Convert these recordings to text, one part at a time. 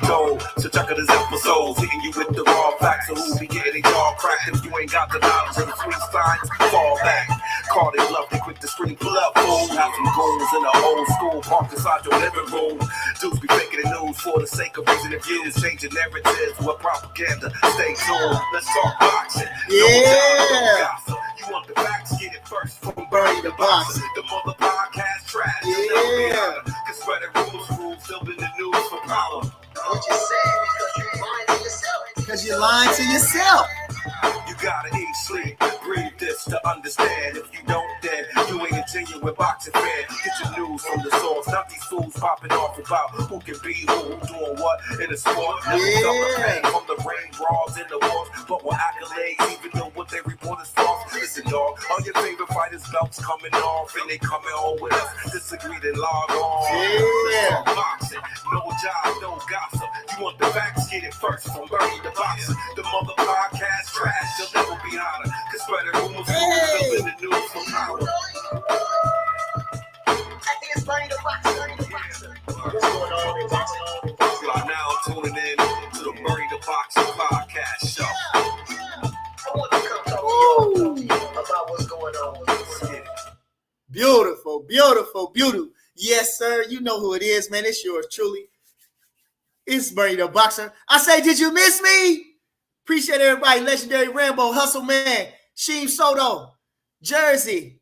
told. So check out his episodes, hitting you with the raw facts of who be getting jaw cracked. If you ain't got the knowledge of the sweet signs, fall back. Call it love, they quick to scream, pull up, fool. Have some goons in the old school, park inside your living room. Dudes be faking the news for the sake of raising the views, changing narratives with propaganda. Stay tuned, let's talk boxing. Yeah. You want the facts, get it first from Bury the Boxing. The mother podcast trash. Yeah. Cause spreading rumors, still in the news for power. What you say because you're lying to yourself. Because you're lying to yourself. You gotta eat, sleep, breathe this to understand. If you don't, then you ain't a genuine boxing fan. Get your news from the source, not these fools popping off about who can be who doing what in the sport. Never suffer pain from the rain, brawls, and the wars, but with accolades, even though what they report is false. Listen, dog, all your favorite fighters' belts coming off, and they coming home with us. Disagree, then log on. Yeah. Boxing, no job, no gossip. You want the facts, get it first from Bury the Boxing. The mother podcast trash, they'll never be honored. Cause spreading rumors, still in the news for power. I think it's Bury the Boxing. What's going on in boxing? You are now tuning in to the Bury the Boxing podcast show. I want to come talk to you about what's going on. Beautiful, beautiful, beautiful. Yes, sir. You know who it is, man. It's yours truly. It's Bury the Boxer. I say, did you miss me? Appreciate everybody. Legendary Rambo, Hustle Man, Sheem Soto, Jersey.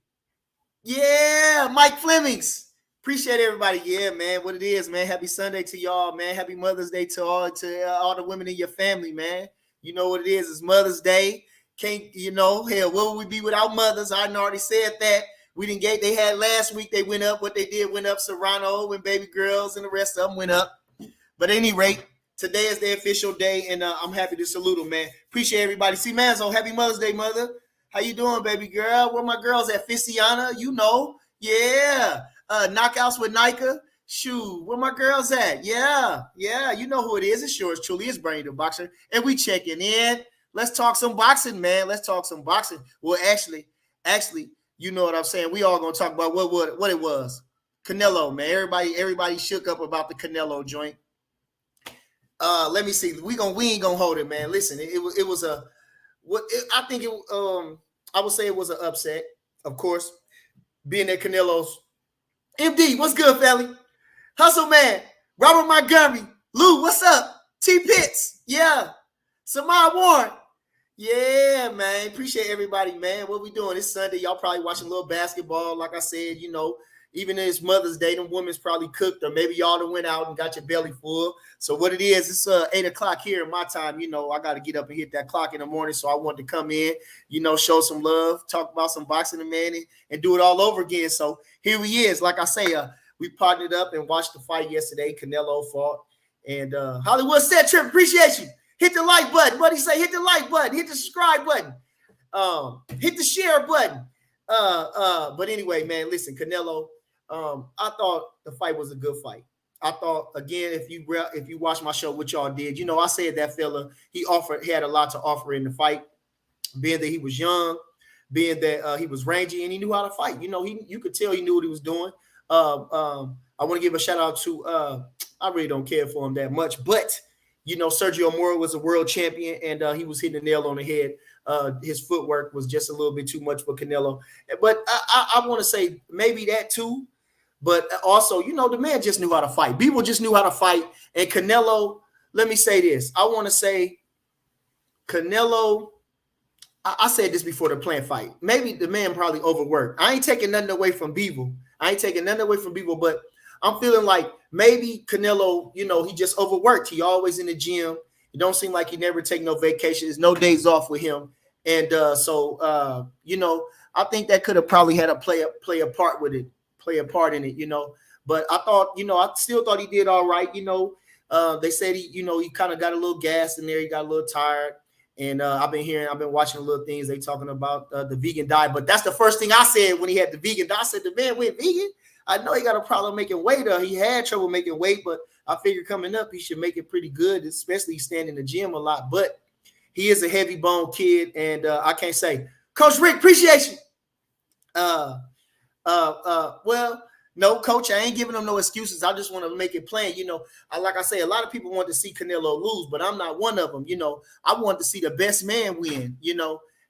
Yeah, Mike Flemings. Appreciate everybody. Yeah, man. What it is, man. Happy Sunday to y'all, man. Happy Mother's Day to all the women in your family, man. You know what it is. It's Mother's Day. Can't, hell, where would we be without mothers? I already said that. We didn't get, they had last week, they went up. What they did went up. Serrano and baby girls and the rest of them went up. But at any rate, today is the official day, and I'm happy to salute them, man. Appreciate everybody. See, Manzo, happy Mother's Day, mother. How you doing, baby girl? Where my girls at? Ficiana, you know. Yeah. Knockouts with Nika. Shoot, where my girls at? Yeah. You know who it is. It's yours truly. It's Bury the Boxer. And we checking in. Let's talk some boxing, man. Let's talk some boxing. Well, actually, you know what I'm saying. We all gonna talk about what it was. Canelo, man. Everybody shook up about the Canelo joint. Let me see. We ain't gonna hold it, man. Listen, it was a what I think it I would say it was an upset, of course, being at Canelo's. MD, what's good, Felly? Hustle Man, Robert Montgomery, Lou, what's up? T Pitts, yeah. Samar Warren. Yeah, man. Appreciate everybody, man. What we doing? It's Sunday. Y'all probably watching a little basketball. Like I said, even if it's Mother's Day, them women's probably cooked, or maybe y'all done went out and got your belly full. So what it is, it's 8 o'clock here in my time. I got to get up and hit that clock in the morning. So I wanted to come in, show some love, talk about some boxing, man, and do it all over again. So here he is. Like I say, we partnered up and watched the fight yesterday. Canelo fought. And Hollywood Set Trip, appreciate you. Hit the like button. What do you say? Hit the like button. Hit the subscribe button. Hit the share button. But anyway, man, listen, Canelo. I thought the fight was a good fight. I thought, again, if you watch my show, what y'all did, I said that fella, he had a lot to offer in the fight, being that he was young, being that he was rangy, and he knew how to fight. You could tell he knew what he was doing. I want to give a shout out to I really don't care for him that much, but Sergio Mora was a world champion, and he was hitting the nail on the head. His footwork was just a little bit too much for Canelo. But I want to say maybe that too. But also, the man just knew how to fight. Bivol just knew how to fight. And Canelo, let me say this. I want to say Canelo, I said this before the planned fight. Maybe the man probably overworked. I ain't taking nothing away from Bivol. But I'm feeling like maybe Canelo, he just overworked. He always in the gym. It don't seem like he never take no vacations, no days off with him. And so I think that could have probably had a play a part in it, But I thought, I still thought he did all right. They said he kind of got a little gas in there. He got a little tired. And I've been watching the little things they talking about the vegan diet. But that's the first thing I said when he had the vegan diet. I said, the man went vegan. I know he got a problem making weight. He had trouble making weight, but I figure coming up, he should make it pretty good, especially standing in the gym a lot. But he is a heavy bone kid, and I can't say, Coach Rick, appreciate you. Well, No, coach, I ain't giving them no excuses. I just want to make it plain. Like I say, a lot of people want to see Canelo lose, but I'm not one of them. I want to see the best man win,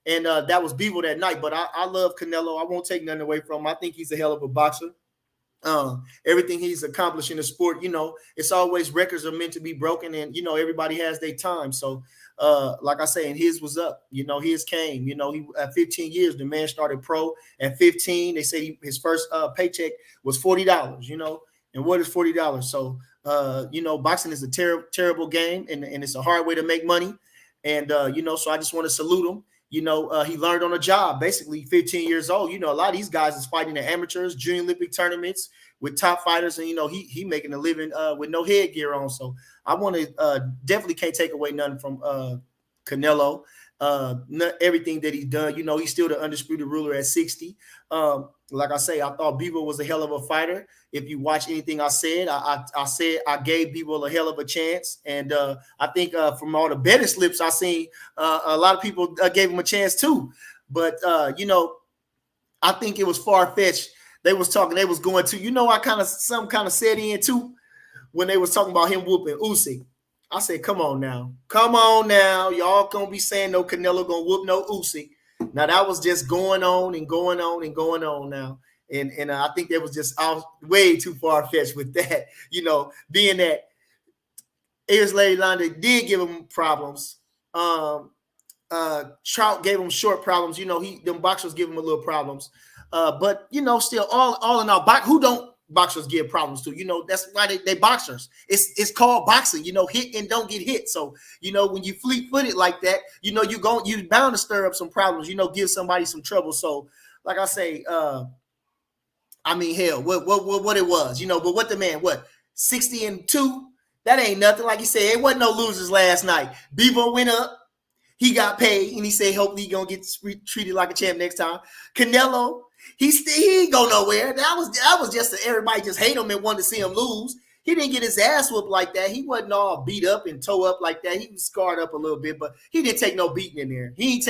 and that was Bivol that night. But I love Canelo. I won't take nothing away from him. I think he's a hell of a boxer. Everything he's accomplished in the sport, it's always records are meant to be broken, and everybody has their time. So like I say, and his was up, his came, he at 15 years, the man started pro at 15. They say his first paycheck was $40, and what is $40? So boxing is a terrible game, and it's a hard way to make money. And so I just want to salute him. He learned on a job, basically 15 years old. A lot of these guys is fighting the amateurs, junior Olympic tournaments with top fighters. And, he making a living with no headgear on. So I want to definitely can't take away nothing from Canelo. Everything that he's done, he's still the undisputed ruler at 60. Like I say, I thought Bivol was a hell of a fighter. If you watch anything I said, I said I gave Bivol a hell of a chance. And I think from all the betting slips I seen, a lot of people gave him a chance too. But, I think it was far-fetched. They was going to, I some kind of said in too when they was talking about him whooping Usyk. I said, come on now. Y'all gonna be saying no Canelo gonna whoop no Usyk. Now that was just going on and going on and going on now. And I think that was just way too far-fetched with that, being that Ayers Lady Londa did give him problems. Trout gave him short problems. Them boxers give him a little problems. But still all in all, who don't boxers give problems to? That's why they boxers. It's called boxing, hit and don't get hit. So, when you fleet-footed like that, you bound to stir up some problems, give somebody some trouble. So, like I say, hell, what it was, but what the man, 60-2? That ain't nothing. Like you said, it wasn't no losers last night. Bivol went up. He got paid, and he said, hopefully he gonna get treated like a champ next time. Canelo, he ain't go nowhere. That was just everybody just hate him and wanted to see him lose. He didn't get his ass whooped like that. He wasn't all beat up and toe up like that. He was scarred up a little bit, but he didn't take no beating in there. He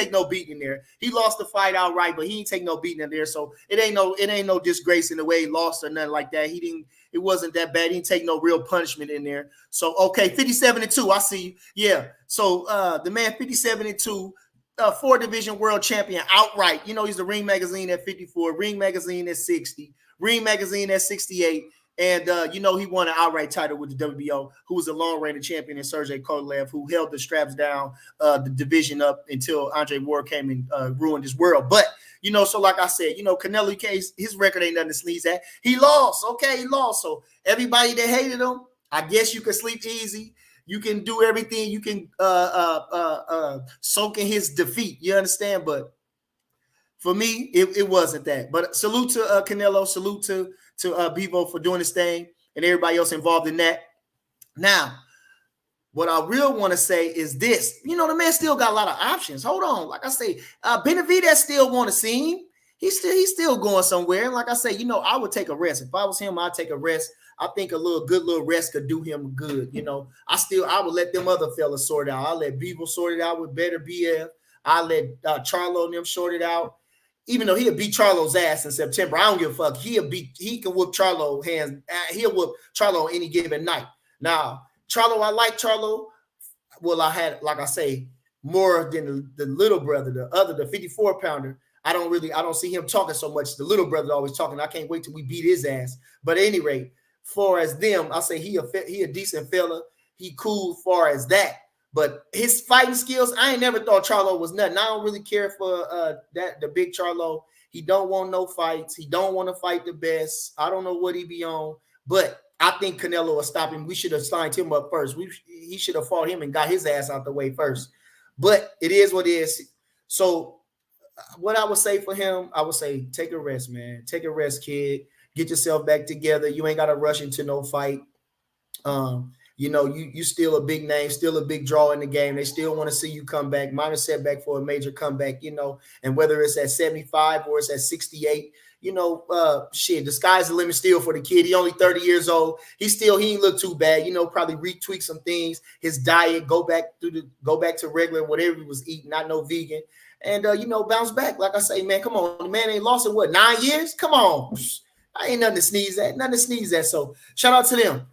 lost the fight outright, but he ain't take no beating in there. So it ain't no disgrace in the way he lost or nothing like that. It wasn't that bad. He didn't take no real punishment in there. So okay, 57-2. I see you. Yeah. So the man 57-2. 4-division world champion outright. He's the Ring Magazine at 54, Ring Magazine at 60, Ring Magazine at 68. And, he won an outright title with the WBO, who was a long-reigning champion in Sergey Kovalev, who held the straps down, the division up until Andre Ward came and ruined his world. But, so like I said, Canelo case, his record ain't nothing to sneeze at. He lost. Okay, he lost. So everybody that hated him, I guess you could sleep easy. You can do everything. You can soak in his defeat. You understand? But for me, it wasn't that. But salute to Canelo. Salute to Bivol for doing his thing and everybody else involved in that. Now, what I really want to say is this. The man still got a lot of options. Hold on. Like I say, Benavidez still want to see him. He's still going somewhere. And like I say, I would take a rest. If I was him, I'd take a rest. I think a good little rest could do him good. I would let them other fellas sort it out. I'll let Bivol sort it out with better BF. I'll let Charlo and them sort it out. Even though he'll beat Charlo's ass in September, I don't give a fuck. He can whoop Charlo hands. He'll whoop Charlo on any given night. Now, Charlo, I like Charlo. Well, I had, like I say, more than the little brother, the 54-pounder. I don't see him talking so much. The little brother always talking. I can't wait till we beat his ass. But at any rate, far as them, I say he a decent fella. He cool far as that. But his fighting skills, I ain't never thought Charlo was nothing. I don't really care for the big Charlo. He don't want no fights. He don't want to fight the best. I don't know what he be on. But I think Canelo will stop him. We should have signed him up first. He should have fought him and got his ass out the way first. But it is what it is. So what I would say for him, I would say take a rest, man. Take a rest, kid. Get yourself back together. You ain't got to rush into no fight. You still a big name, still a big draw in the game. They still want to see you come back. Minor setback for a major comeback, and whether it's at 75 or it's at 68, the sky's the limit still for the kid. He only 30 years old. He ain't look too bad, probably retweak some things, his diet, go back to regular, whatever he was eating, not no vegan. And, bounce back. Like I say, man, come on. The man ain't lost in 9 years? Come on. I ain't nothing to sneeze at. Nothing to sneeze at. So shout out to them.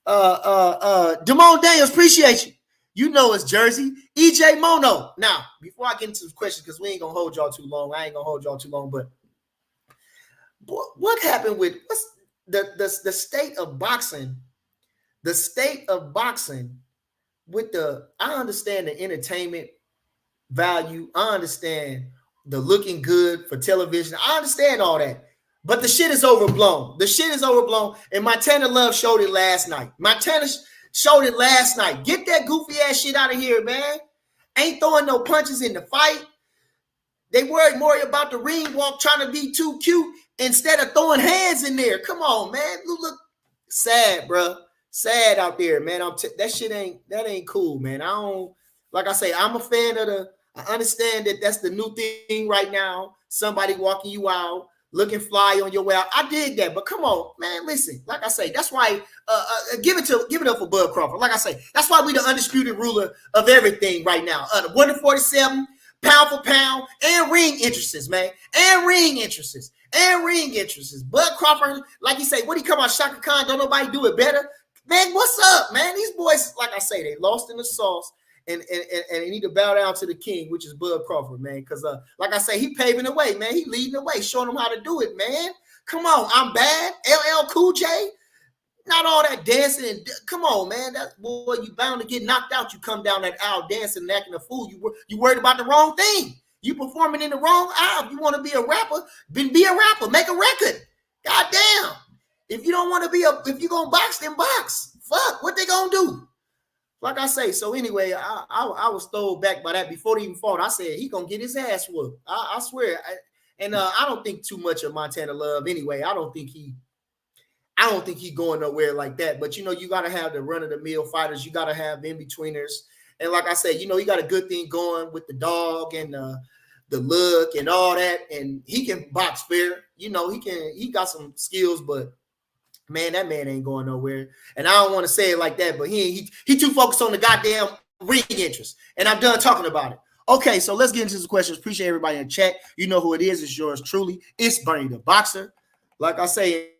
Damone Daniels, appreciate you. You know it's Jersey. EJ Mono. Now, before I get into the questions, because we ain't gonna hold y'all too long. I ain't gonna hold y'all too long, but what happened with what's the state of boxing? The state of boxing with I understand the entertainment value. I understand the looking good for television. I understand all that. But the shit is overblown. The shit is overblown. And Montana Love showed it last night. Montana showed it last night. Get that goofy ass shit out of here, man. Ain't throwing no punches in the fight. They worried more about the ring walk, trying to be too cute instead of throwing hands in there. Come on, man. Look sad, bro. Sad out there, man. That shit ain't cool, man. I don't, like I say, I'm a fan of I understand that that's the new thing right now. Somebody walking you out, looking fly on your way out. I dig that, but come on, man. Listen, like I say, that's why give it up for Bud Crawford. Like I say, that's why we the undisputed ruler of everything right now. The 147, pound for pound, and ring interests, man, and ring interests. Bud Crawford, like you say, what he come out Shaka Khan? Don't nobody do it better, man. What's up, man? These boys, like I say, they lost in the sauce. And they need to bow down to the king, which is Bud Crawford, man. Because, like I say, he paving the way, man. He leading the way, showing them how to do it, man. Come on, I'm bad. LL Cool J, not all that dancing. And come on, man. That boy, you bound to get knocked out. You come down that aisle dancing and acting a fool. You worried about the wrong thing. You performing in the wrong aisle. You want to be a rapper? Be a rapper. Make a record. God damn. If you don't want to if you gonna box, then box. Fuck, what they gonna do? Like I say, so anyway, I was thrown back by that before they even fought. I said he gonna get his ass whooped. I swear. I don't think too much of Montana Love anyway. I don't think he going nowhere like that. But you gotta have the run of the mill fighters. You gotta have in-betweeners. And like I said, he got a good thing going with the dog and the look and all that. And he can box fair. He got some skills, but man, that man ain't going nowhere. And I don't want to say it like that, but he too focused on the goddamn ring interest. And I'm done talking about it. Okay, so let's get into some questions. Appreciate everybody in the chat. You know who it is. It's yours truly. It's Bernie the Boxer. Like I say,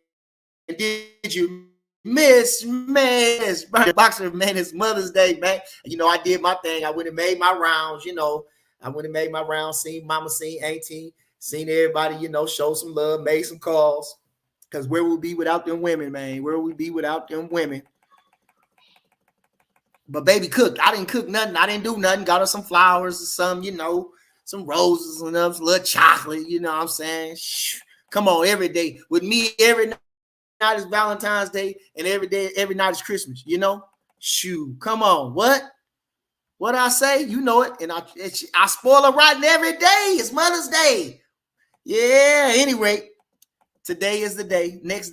did you miss, man? It's Bernie the Boxer, man. It's Mother's Day, man. I did my thing. I went and made my rounds, I went and made my rounds, seen mama, seen auntie, seen everybody, show some love, made some calls. Because where would we be without them women, man? Where would we be without them women? But baby cooked. I didn't cook nothing. I didn't do nothing. Got her some flowers or some, some roses and some little chocolate. You know what I'm saying? Shh. Come on, every day. With me, every night is Valentine's Day and every night is Christmas, Shoot. Come on. What I say? You know it. And I spoil her rotten every day. It's Mother's Day. Yeah, anyway. Today is the day. Next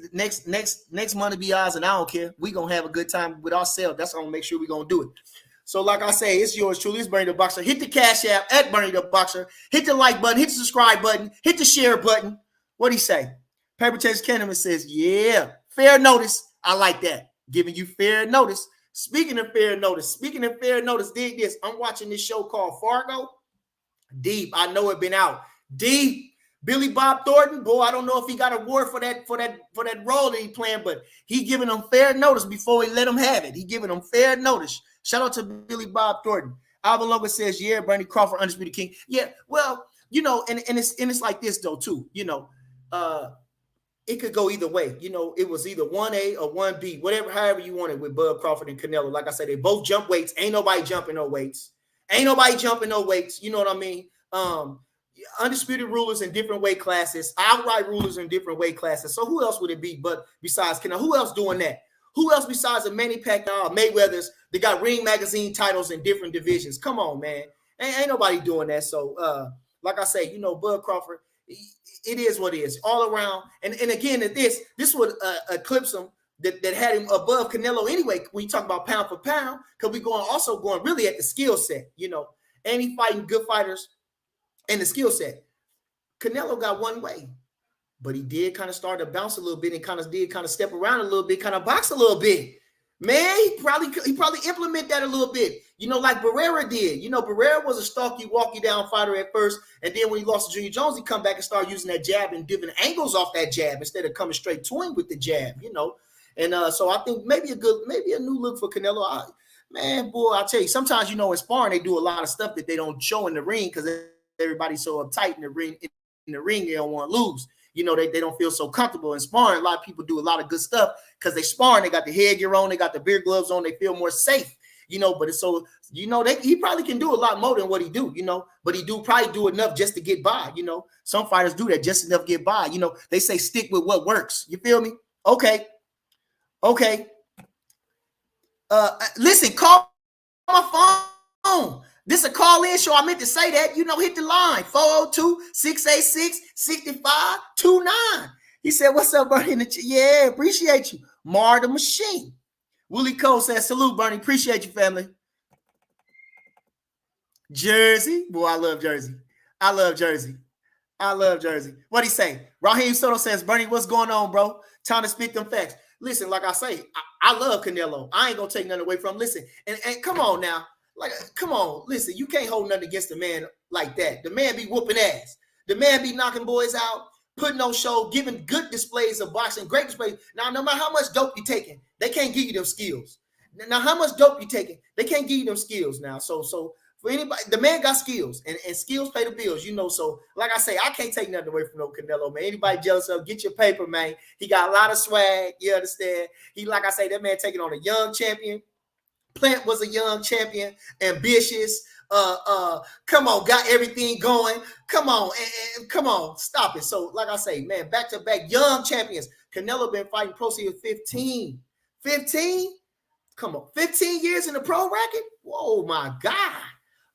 month will be ours, and I don't care. We're going to have a good time with ourselves. That's going to make sure we're going to do it. So like I say, it's yours truly. It's Bernie the Boxer. Hit the Cash App at Bernie the Boxer. Hit the like button. Hit the subscribe button. Hit the share button. What'd he say? Paper Chase Kenneman says, yeah, fair notice. I like that. Giving you fair notice. Speaking of fair notice, dig this. I'm watching this show called Fargo. Deep. I know it been out. Deep. Billy Bob Thornton, boy, I don't know if he got an award for that role that he playing, but he giving them fair notice before he let them have it. He giving them fair notice. Shout out to Billy Bob Thornton. Alvin Logan says, yeah, Bernie Crawford, Undisputed King. Yeah, well, and it's like this though too. It could go either way. It was either 1A or 1B, however you want it with Bud Crawford and Canelo. Like I said, they both jump weights. Ain't nobody jumping no weights. You know what I mean? Undisputed rulers in different weight classes, outright rulers in different weight classes. So who else would it be but besides Canelo? Who else doing that? Who else besides the Manny Pacquiao, Mayweather's? They got Ring Magazine titles in different divisions. Come on, man. Ain't nobody doing that. So, like I say, Bud Crawford, it is what it is all around. And again, this would eclipse him that had him above Canelo anyway. When you talk about pound for pound, because we're going really at the skill set, and he fighting good fighters. And the skill set, Canelo got one way, but he did kind of start to bounce a little bit and kind of step around a little bit, kind of box a little bit. Man, he probably probably implement that a little bit. You know, like Barrera did. You know, Barrera was a stalky, walky down fighter at first, and then when he lost to Junior Jones, he come back and start using that jab and different angles off that jab instead of coming straight to him with the jab. You know, and so I think maybe a new look for Canelo. Man, boy, I tell you, sometimes in sparring they do a lot of stuff that they don't show in the ring because everybody's so uptight in the ring. In the ring, they don't want to lose. You know, they don't feel so comfortable in sparring. A lot of people do a lot of good stuff because they sparring. They got the headgear on, they got the beer gloves on, they feel more safe. You know, but it's so he probably can do a lot more than what he do. You know, but he probably do enough just to get by. You know, some fighters do that just enough to get by. You know, they say stick with what works. You feel me? Okay. Listen, call my phone. This is a call-in show. I meant to say that. You know, hit the line. 402-686-6529. He said, what's up, Bernie? Yeah, appreciate you. Mar the Machine. Willie Cole says, salute, Bernie. Appreciate you, family. Jersey. Boy, I love Jersey. What'd he say? Raheem Soto says, Bernie, what's going on, bro? Time to spit them facts. Listen, like I say, I love Canelo. I ain't going to take nothing away from him. Listen, and come on now. Come on, listen, you can't hold nothing against the man like that. The man be whooping ass. The man be knocking boys out, putting on show, giving good displays of boxing, great displays. Now, no matter how much dope you taking, they can't give you them skills. Now, how much dope you taking, they can't give you them skills now. So for anybody, the man got skills, and skills pay the bills, you know. So, like I say, I can't take nothing away from no Canelo, man. Anybody jealous of, get your paper, man. He got a lot of swag, you understand? He, like I say, that man taking on a young champion. Plant was a young champion, ambitious. Come on, got everything going. Come on, and come on, stop it. So, like I say, man, back-to-back young champions. Canelo been fighting pro with 15. 15? Come on, 15 years in the pro racket? Whoa, my God.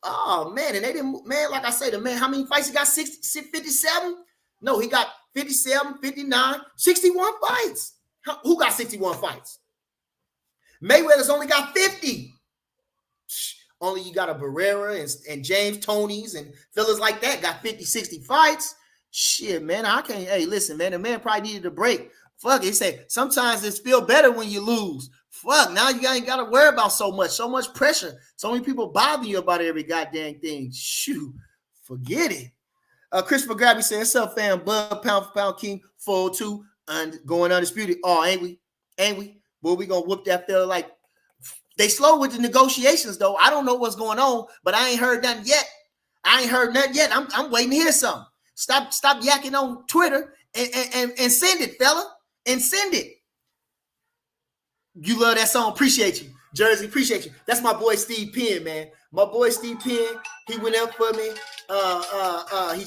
Oh, man, and they didn't, man, like I say, the man, how many fights he got? 57? No, he got 57, 59, 61 fights. Who got 61 fights? Mayweather's only got 50. Only you got a Barrera and James Toney's and fellas like that got 50, 60 fights. Shit, man, I can't. Hey, listen, man, the man probably needed a break. Fuck it. He said, sometimes it feels better when you lose. Fuck, now you ain't got to worry about so much pressure. So many people bother you about every goddamn thing. Shoot, forget it. Christopher Grabby said, what's up, fam? Bud, pound for pound king, 402, and going undisputed. Oh, ain't we? Boy, we gonna whoop that fella like they slow with the negotiations, though. I don't know what's going on, but I ain't heard nothing yet. I'm waiting to hear something. Stop yakking on Twitter and send it, fella. And send it. You love that song. Appreciate you. Jersey, appreciate you. That's my boy Steve Penn, man. My boy Steve Penn, he went up for me. He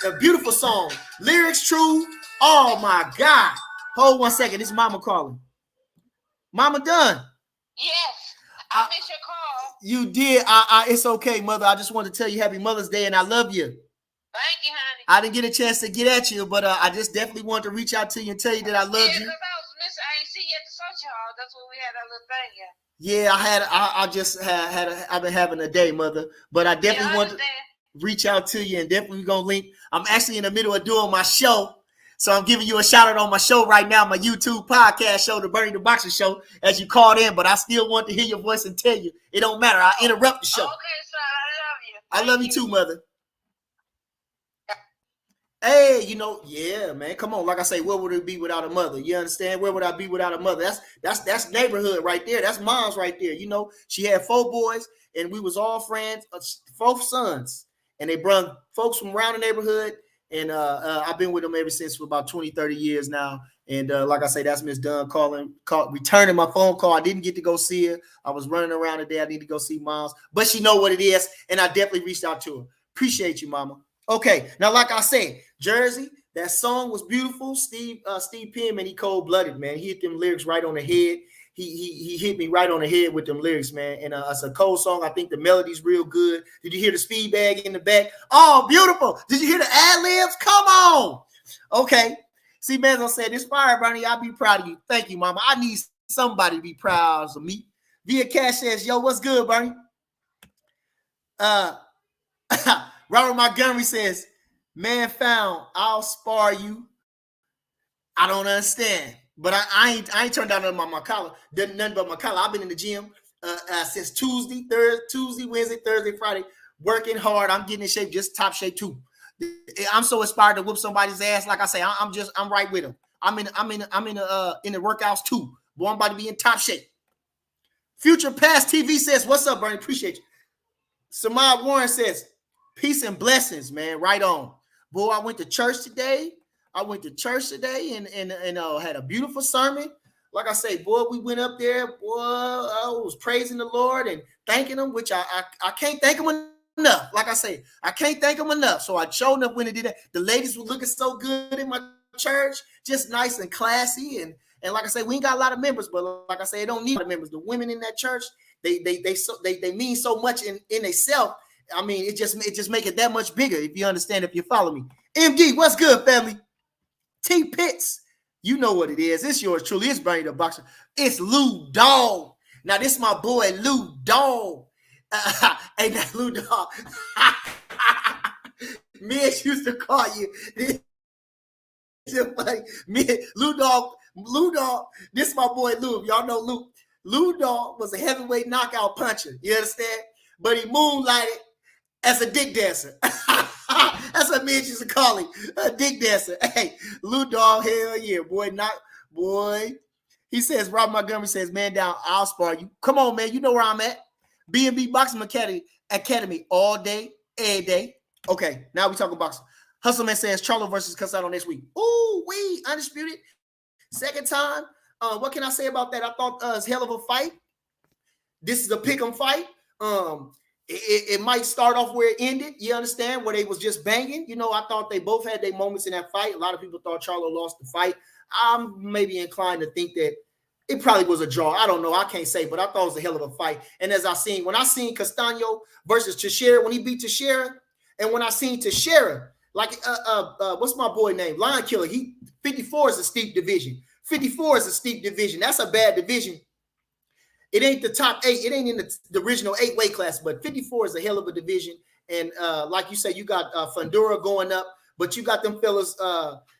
a beautiful song. Lyrics true. Oh my God. Hold 1 second. This is Mama calling. Mama done. Yes, I missed your call. You did. It's okay, mother. I just wanted to tell you Happy Mother's Day, and I love you. Thank you, honey. I didn't get a chance to get at you, but I just definitely wanted to reach out to you and tell you that I love you. Yeah, because I ain't see you at the social hall. That's when we had our little thing. Yeah. I've been having a day, mother. But I definitely want to reach out to you, and definitely gonna link. I'm actually in the middle of doing my show. So I'm giving you a shout out on my show right now, my YouTube podcast show, the Bernie the Boxer Show, as you called in. But I still want to hear your voice and tell you. It don't matter. I interrupt the show. Okay, son. I love you too, mother. Hey, yeah, man. Come on. Like I say, where would it be without a mother? You understand? Where would I be without a mother? That's neighborhood right there. That's mom's right there. She had 4 boys, and we was all friends, 4 sons. And they brought folks from around the neighborhood. And I've been with them ever since for about 20, 30 years now. And like I say, that's Miss Dunn returning my phone call. I didn't get to go see her. I was running around today. I need to go see Moms. But she know what it is, and I definitely reached out to her. Appreciate you, Mama. Okay, now like I said, Jersey, that song was beautiful. Steve Penn, man, he cold-blooded, man. He hit them lyrics right on the head. He hit me right on the head with them lyrics, man. And it's a cold song. I think the melody's real good. Did you hear the speed bag in the back? Oh, beautiful. Did you hear the ad-libs? Come on. Okay. See, man, as I said, this fire, Bernie, I'll be proud of you. Thank you, Mama. I need somebody to be proud of me. Via Cash says, yo, what's good, Bernie? Robert Montgomery says, man found, I'll spar you. I don't understand. But I ain't turned down nothing but my collar. Nothing but my collar. I've been in the gym. since Tuesday, Wednesday, Thursday, Friday, working hard. I'm getting in shape, just top shape too. I'm so inspired to whoop somebody's ass. Like I say, I'm right with them. I'm in the workouts too. Boy, I'm about to be in top shape. Future Past TV says, "What's up, Bernie? Appreciate you." Samad Warren says, "Peace and blessings, man. Right on." Boy, I went to church today. And had a beautiful sermon. Like I say, boy, we went up there. Boy, I was praising the Lord and thanking him, which I can't thank him enough. Like I say, I can't thank him enough. So I showed up when they did that. The ladies were looking so good in my church, just nice and classy. And like I say, we ain't got a lot of members, but like I say, it don't need a lot of members. The women in that church, they mean so much in themselves. I mean, it just make it that much bigger, if you understand, if you follow me. MD, what's good, family? T Pitts, you know what it is. It's yours truly. It's Bernie the Boxer. It's Lou Dog. Now, this is my boy Lou Dog. Ain't that Lou Dog? Mitch used to call you. Lou Dog. This is my boy Lou. Y'all know Lou. Lou Dog was a heavyweight knockout puncher. You understand? But he moonlighted as a dick dancer. That's what Mitch used to call him, a dick dancer. Hey, Lou Dog, hell yeah, boy. He says, Rob Montgomery says, "Man down, I'll spar you." Come on, man, you know where I'm at. B&B Boxing Academy all day, every day. Okay, now we talking boxing. Hustleman says, Charlo versus Castano next week. Ooh, we Undisputed. Second time. What can I say about that? I thought it's a hell of a fight. This is a pick'em fight. It might start off where it ended, you understand, where they was just banging. You know, I thought they both had their moments in that fight. A lot of people thought Charlo lost the fight. I'm maybe inclined to think that it probably was a draw. I don't know. I can't say, but I thought it was a hell of a fight. And as when I seen Castano versus Teixeira, when he beat Teixeira, and when I seen Teixeira, like, what's my boy name? Lion Killer. 54 is a steep division. 54 is a steep division. That's a bad division. It ain't the top 8. It ain't in the original 8 weight class, but 54 is a hell of a division. And like you say, you got Fundora going up, but you got them fellas.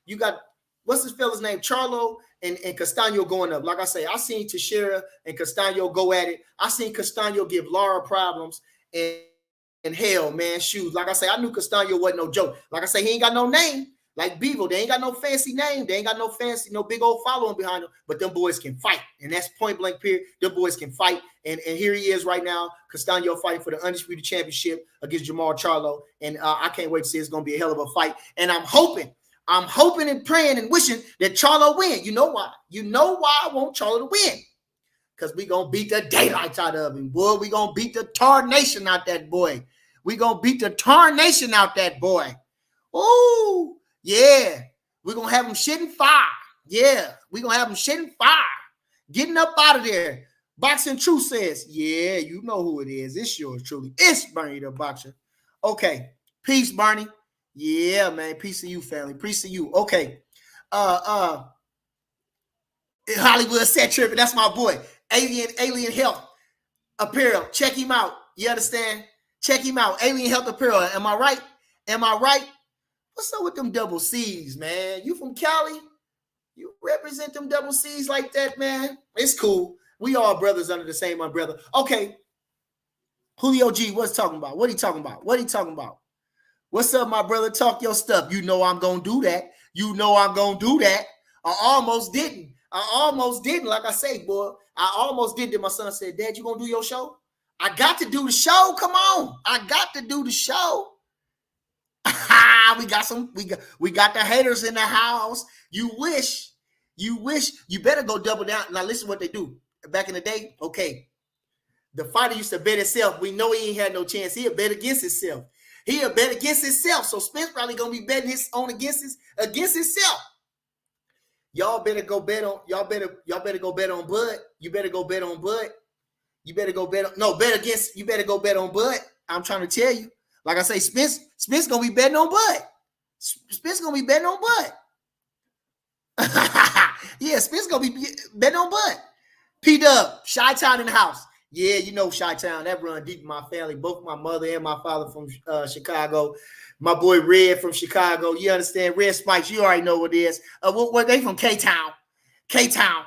You got, what's this fella's name? Charlo and Castano going up. Like I say, I seen Teixeira and Castano go at it. I seen Castano give Lara problems. And hell, man, shoes. Like I say, I knew Castano wasn't no joke. Like I say, he ain't got no name. Like Bivol, they ain't got no fancy name. They ain't got no big old following behind them. But them boys can fight. And that's point blank period. Them boys can fight. And here he is right now. Castano fighting for the Undisputed Championship against Jamal Charlo. And I can't wait to see it's going to be a hell of a fight. And I'm hoping and praying and wishing that Charlo win. You know why? You know why I want Charlo to win? Because we going to beat the daylights out of him, boy. We going to beat the tarnation out that boy. We going to beat the tarnation out that boy. Ooh. Yeah, we're going to have them shitting fire. Yeah, we're going to have them shitting fire. Getting up out of there. Boxing Truth says, yeah, you know who it is. It's yours truly. It's Bernie the Boxer. Okay, peace, Bernie. Yeah, man, peace to you, family. Peace to you. Okay. Hollywood set tripping. That's my boy. Alien Health Apparel. Check him out. You understand? Check him out. Alien Health Apparel. Am I right? Am I right? What's up with them double C's, man? You from Cali? You represent them double C's like that, man? It's cool. We all brothers under the same umbrella. Okay. Julio G, what's talking about? What he talking about? What he talking about? What's up, my brother? Talk your stuff. You know I'm going to do that. You know I'm going to do that. I almost didn't. Like I say, boy, I almost did that. My son said, Dad, you going to do your show? I got to do the show. Come on. I got to do the show. We got the haters in the house. You wish. You better go double down. Now listen what they do. Back in the day, okay, the fighter used to bet himself. We know he ain't had no chance. He'll bet against himself. So Spence probably gonna be betting his own against himself. Y'all better go bet on. Y'all better go bet on Bud. You better go bet on Bud. You better go bet on. No, bet against. You better go bet on Bud. I'm trying to tell you. Like I say, Spence gonna be betting on Bud. Spence gonna be betting on Bud. Yeah, Spence gonna be betting on Bud. P-Dub, Chi-Town in the house. Yeah, you know Chi-Town. That run deep in my family. Both my mother and my father from Chicago. My boy Red from Chicago. You understand? Red Spikes, you already know what it is. What they from K-Town. K-Town.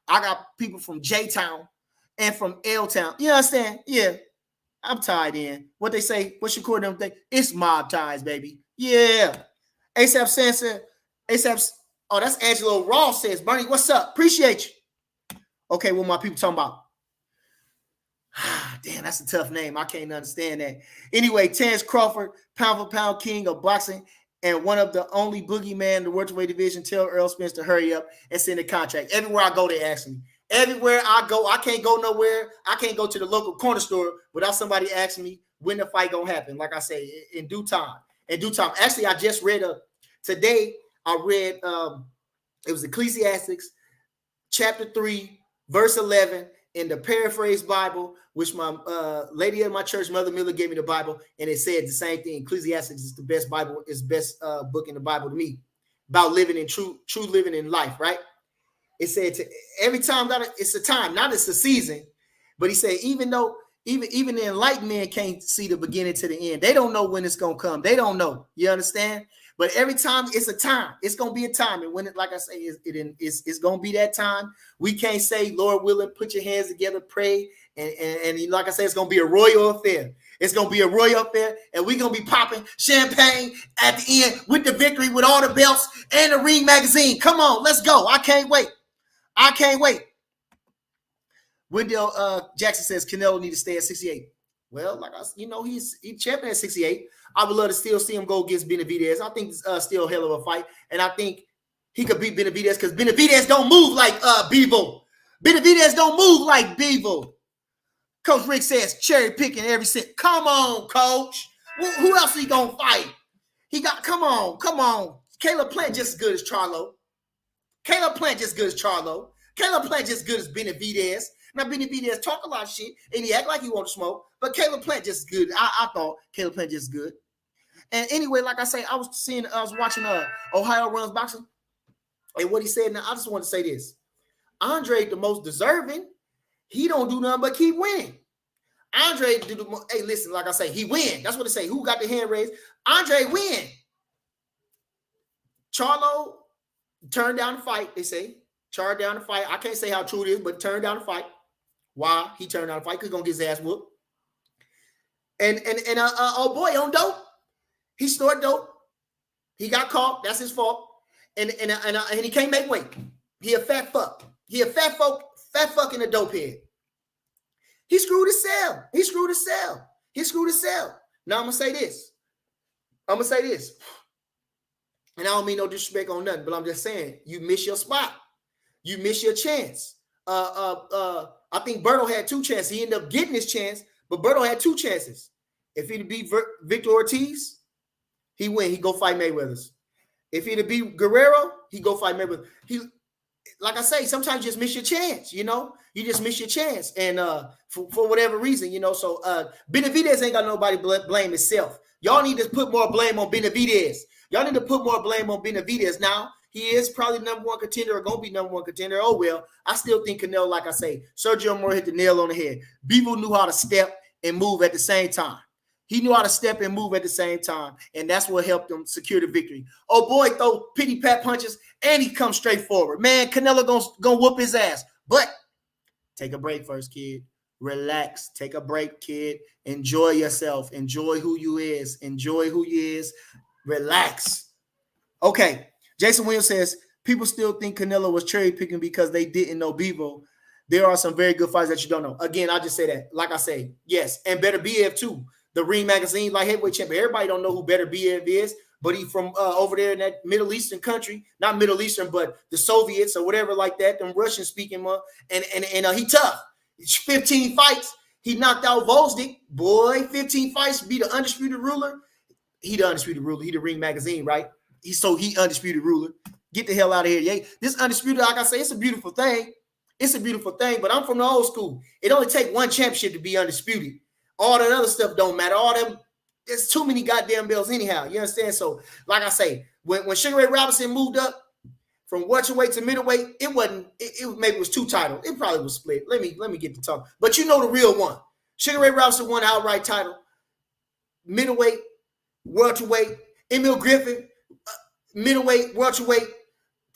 I got people from J-Town. and from L-Town. You understand? Yeah. I'm tied in. What they say, what's your core them thing? It's mob ties, baby. Yeah. ASAP Sansa, ASAP. Oh, that's Angelo Ross says, Bernie, what's up? Appreciate you. Okay, what my people talking about? Damn, that's a tough name. I can't understand that. Anyway, Terrence Crawford, pound for pound king of boxing, and one of the only boogeyman in the welterweight division. Tell Earl Spence to hurry up and send a contract. Everywhere I go, they ask me. Everywhere I go, I can't go nowhere. I can't go to the local corner store without somebody asking me when the fight gonna happen. Like I say, in due time. In due time. Actually, I just read today. I read it was Ecclesiastes chapter 3, verse 11 in the paraphrase Bible, which my lady at my church, Mother Miller, gave me the Bible, and it said the same thing. Ecclesiastes is the best Bible, is the best book in the Bible to me about living in true living in life, right? It said every time that it's a time, not it's a season, but he said even though even the enlightened men can't see the beginning to the end. They don't know when it's gonna come. They don't know. You understand? But every time it's a time. It's gonna be a time, and when it, like I say, it's gonna be that time. We can't say, Lord willing, put your hands together, pray, and like I say, it's gonna be a royal affair. It's gonna be a royal affair, and we're gonna be popping champagne at the end with the victory, with all the belts and the Ring magazine. Come on, let's go! I can't wait. I can't wait. Wendell Jackson says Canelo need to stay at 68. Well, like he's champion at 68. I would love to still see him go against Benavidez. I think it's still a hell of a fight, and I think he could beat Benavidez because Benavidez don't move like Bivol. Benavidez don't move like Bivol. Coach Rick says cherry picking every cent. Come on, Coach. Who else he gonna fight? He got come on. Caleb Plant just as good as Charlo. Caleb Plant just as good as Charlo. Caleb Plant just as good as Benavidez. Now, Benavidez talk a lot of shit, and he act like he want to smoke, but Caleb Plant just as good. I thought Caleb Plant just as good. And anyway, like I say, I was watching Ohio Runs Boxing, and what he said, now I just want to say this. Andre, the most deserving, he don't do nothing but keep winning. Andre do the most, hey, listen, like I say, he win. That's what they say. Who got the hand raised? Andre win. Charlo turned down the fight, they say. Turned down the fight. I can't say how true it is, but turned down the fight. Why? He turned down the fight because he's going to get his ass whooped. And oh boy, on dope. He snorted dope. He got caught. That's his fault. And he can't make weight. He a fat fuck. He a fat fuck in a dope head. He screwed himself. Now I'm going to say this. And I don't mean no disrespect on nothing, but I'm just saying, you miss your spot. You miss your chance. I think Berto had 2 chances. He ended up getting his chance, but Berto had 2 chances. If he'd beat Victor Ortiz, he win. He go fight Mayweather's. If he'd beat Guerrero, he go fight Mayweather. Like I say, sometimes you just miss your chance. You just miss your chance, and for whatever reason, So Benavidez ain't got nobody blame himself. Y'all need to put more blame on Benavidez. Now, he is probably number 1 contender or going to be number 1 contender. Oh, well, I still think Canelo, like I say, Sergio Mora hit the nail on the head. Bivol knew how to step and move at the same time. And that's what helped him secure the victory. Oh, boy, throw pity pat punches, and he comes straight forward. Man, Canelo gonna whoop his ass. But take a break first, kid. Relax. Take a break, kid. Enjoy yourself. Enjoy who you is. Relax. Okay. Jason Williams says, people still think Canelo was cherry picking because they didn't know Bivol. There are some very good fights that you don't know. Again, I just say that. Like I say, yes. And Better BF too. The Ring magazine, like heavyweight champion. Everybody don't know who Better BF is, but he from over there in that Middle Eastern country. Not Middle Eastern, but the Soviets or whatever like that. Them Russian speaking one. And he tough. 15 fights. He knocked out Volzdik. Boy, 15 fights. Be the undisputed ruler. He the undisputed ruler. He the Ring magazine, right? He undisputed ruler. Get the hell out of here. Yeah. This undisputed, like I say, it's a beautiful thing. But I'm from the old school. It only take 1 championship to be undisputed. All that other stuff don't matter. There's too many goddamn belts anyhow. You understand? So, like I say, when Sugar Ray Robinson moved up from welterweight to middleweight, it maybe was 2 titles. It probably was split. Let me get to talk. But you know the real one. Sugar Ray Robinson won the outright title. Middleweight, welterweight, Emil Griffin, middleweight, welterweight.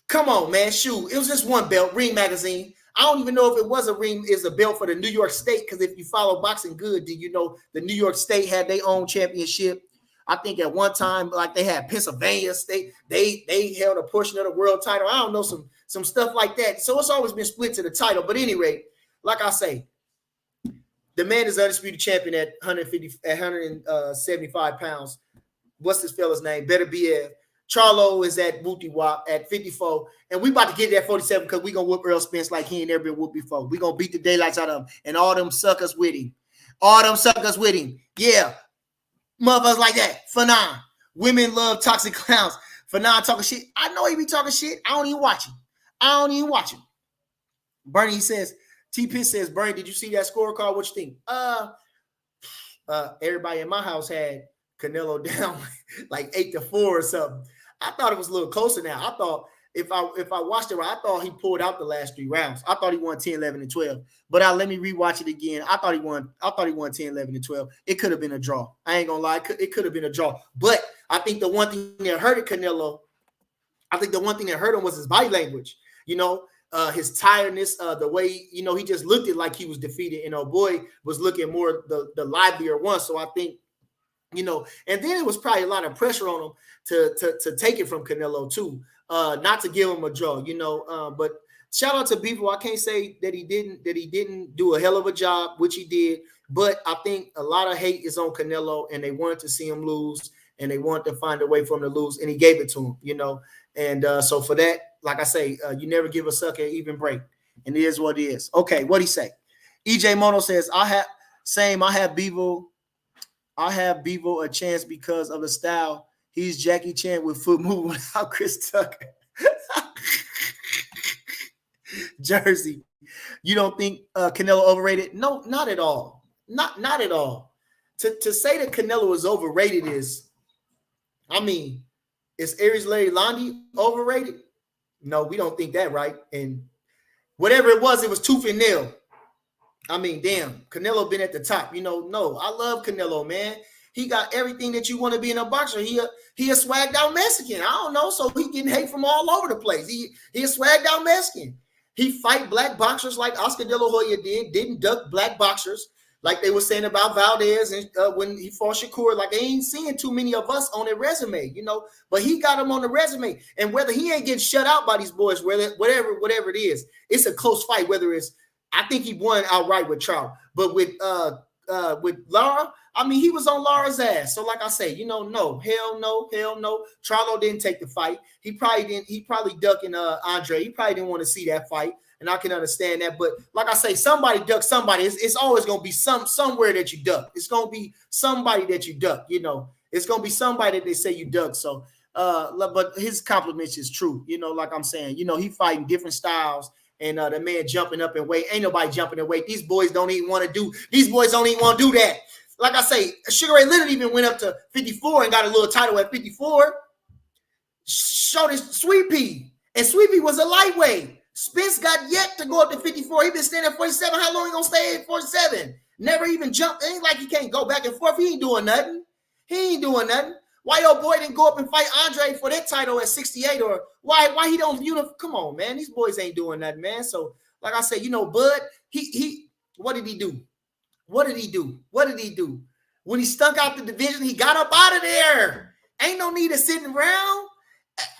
Come on, man. Shoot. It was just 1 belt, Ring magazine. I don't even know if it was a ring, is a belt for the New York State, because if you follow boxing good, do you know the New York State had their own championship? I think at one time, like they had Pennsylvania State, they held a portion of the world title. I don't know, some stuff like that. So it's always been split to the title. But anyway, like I say, the man is undisputed champion at 175 pounds. What's this fella's name? Better be Charlo is at Wooty Wop at 54. And we about to get that 47 because we going to whoop Earl Spence like he ain't never been whooped before. We going to beat the daylights out of him. And all them suckers with him. Yeah. Motherfuckers like that. Fanon. Women love toxic clowns. Fanon talking shit. I know he be talking shit. I don't even watch him. Bernie says, T-Pitt says, Bernie, did you see that scorecard? What you think? Everybody in my house had Canelo down like 8-4 or something. I thought it was a little closer now. I thought if I watched it right, I thought he pulled out the last 3 rounds. I thought he won 10, 11, and 12. But let me rewatch it again. I thought he won 10, 11, and 12. It could have been a draw. I ain't gonna lie. It could have been a draw. But I think the one thing that hurt Canelo, was his body language. You know, his tiredness, the way, you know, he just looked it like he was defeated. And boy was looking more the livelier one. So I think, you know, and then it was probably a lot of pressure on him to take it from Canelo too, not to give him a draw, you know. But shout out to Bivol. I can't say that he didn't do a hell of a job, which he did. But I think a lot of hate is on Canelo, and they wanted to see him lose, and they wanted to find a way for him to lose, and he gave it to him, you know. And so for that, like I say, you never give a sucker an even break, and it is what it is. Okay, what'd he say? EJ Mono says, I have Bivol a chance because of the style. He's Jackie Chan with foot moving without Chris Tucker. Jersey, you don't think Canelo overrated? No, not at all. Not at all. To say that Canelo is overrated is, I mean, is Aries Larry Londi overrated? No, we don't think that, right? And whatever it was tooth and nail. I mean, damn, Canelo been at the top. You know, no, I love Canelo, man. He got everything that you want to be in a boxer. He a swagged out Mexican. I don't know, so he getting hate from all over the place. He a swagged out Mexican. He fight black boxers like Oscar De La Hoya didn't duck black boxers like they were saying about Valdez and when he fought Shakur. Like they ain't seeing too many of us on their resume, you know. But he got him on the resume, and whether he ain't getting shut out by these boys, whatever it is, it's a close fight. Whether it's, I think he won outright with Charlo, but with Lara, I mean, he was on Lara's ass. So like I say, you know, no. Charlo didn't take the fight. He probably ducking Andre. He probably didn't want to see that fight, and I can understand that. But like I say, somebody duck somebody. It's always gonna be somewhere that you duck. It's gonna be somebody that you duck. You know, it's gonna be somebody that they say you duck. So, but his compliments is true. You know, like I'm saying, you know, he fighting different styles. And the man jumping up in weight. Ain't nobody jumping in weight. These boys don't even want to do that. Like I say, Sugar Ray Leonard even went up to 54 and got a little title at 54. Showed his Sweet Pea. And Sweet Pea was a lightweight. Spence got yet to go up to 54. He been standing at 47. How long he gonna stay at 47? Never even jumped. It ain't like he can't go back and forth. He ain't doing nothing. Why your boy didn't go up and fight Andre for that title at 68? Or why he don't come on, man. These boys ain't doing nothing, man. So, like I said, you know, Bud, he what did he do? When he stunk out the division, he got up out of there. Ain't no need of sitting around.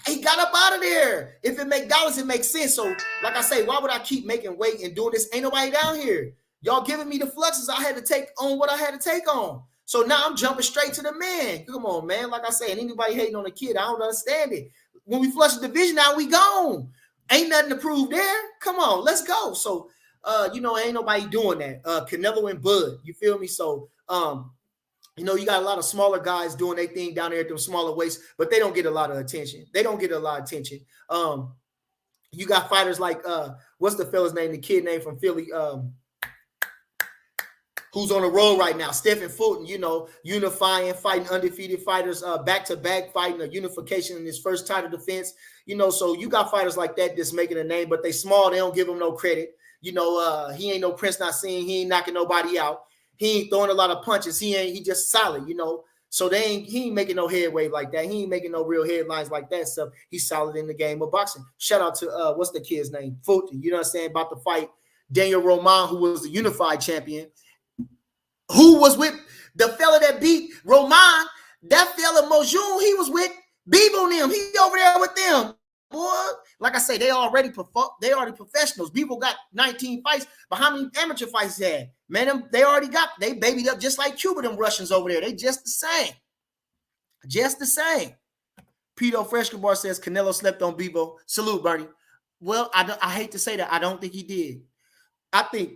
He got up out of there. If it make dollars, it makes sense. So, like I say, why would I keep making weight and doing this? Ain't nobody down here. Y'all giving me the fluxes I had to take on what I had to take on. So now I'm jumping straight to the man. Come on, man. Like I say, and anybody hating on the kid, I don't understand it. When we flush the division out, we gone. Ain't nothing to prove there. Come on, let's go. So, you know, ain't nobody doing that. Canelo and Bud, you feel me? So, you know, you got a lot of smaller guys doing their thing down there at them smaller weights, but they don't get a lot of attention. You got fighters like, what's the fella's name? The kid name from Philly, who's on the road right now, Stephen Fulton, you know, unifying, fighting undefeated fighters, back-to-back, fighting a unification in his first title defense. You know, so you got fighters like that that's making a name, but they small. They don't give him no credit. You know, he ain't no Prince not seeing. He ain't knocking nobody out. He ain't throwing a lot of punches. He just solid, you know. So he ain't making no headway like that. He ain't making no real headlines like that stuff. He's solid in the game of boxing. Shout out to what's the kid's name? Fulton. You know what I'm saying? About to fight Daniel Roman, who was the unified champion, who was with the fella that beat Roman. That fella Mojun, he was with Bivol and them. He over there with them. Boy, like I say, they already professionals. Bivol got 19 fights, but how many amateur fights he had? Man, they babied up just like Cuba, them Russians over there. They just the same. Just the same. Pito Freshkabar says Canelo slept on Bivol. Salute, Bernie. Well, I hate to say that. I don't think he did. I think